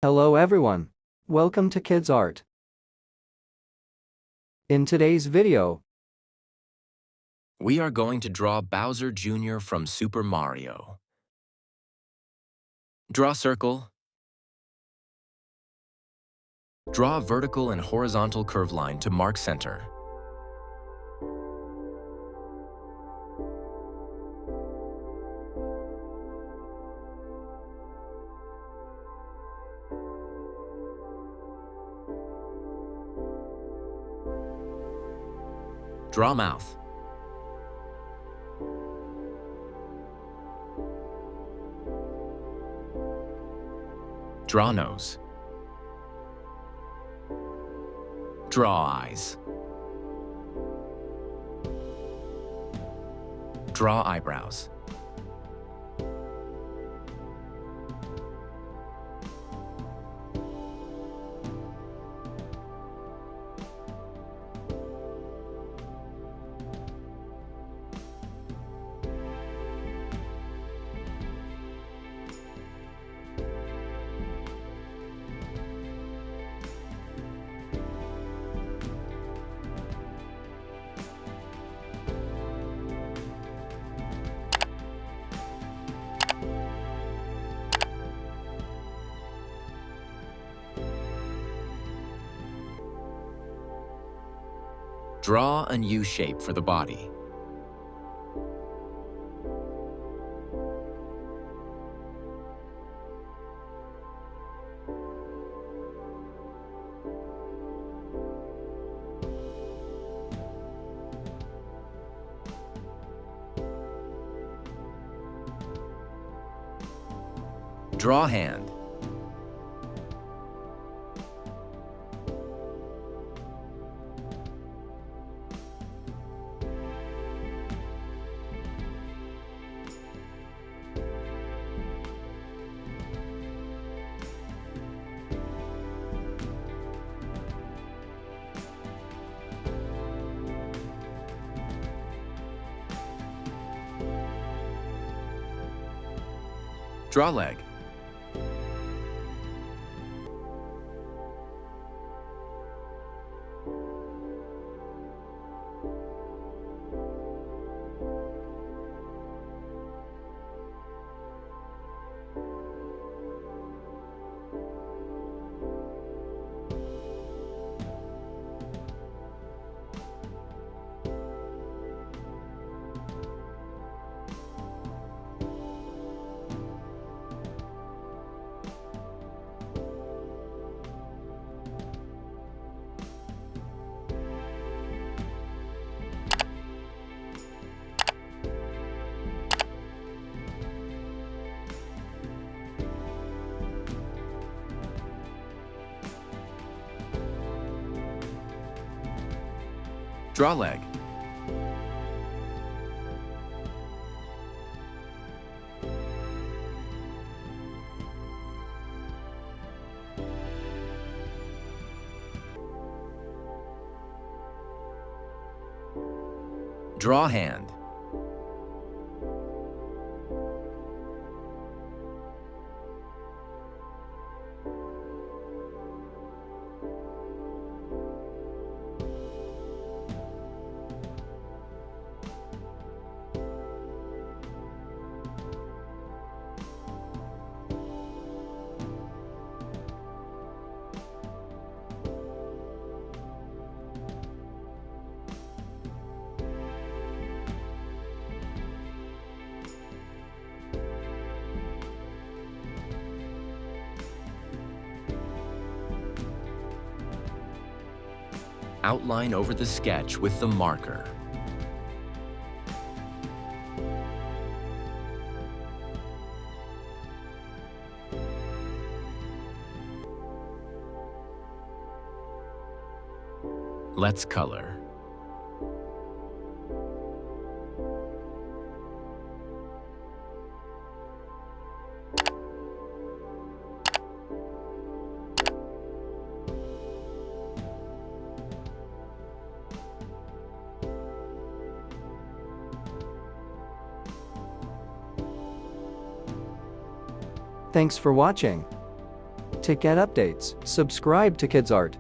Hello everyone. Welcome to Kidz Art. In today's video, We are going to draw Bowser Jr. from Super Mario. Draw circle. Draw a vertical and horizontal curve line to mark center. Draw mouth. Draw nose. Draw eyes. Draw eyebrows. Draw a U shape for the body. Draw hand. Draw leg. Draw leg. Draw hand. Outline over the sketch with the marker. Let's color. thanks for watching. To get updates, subscribe to Kidz Art.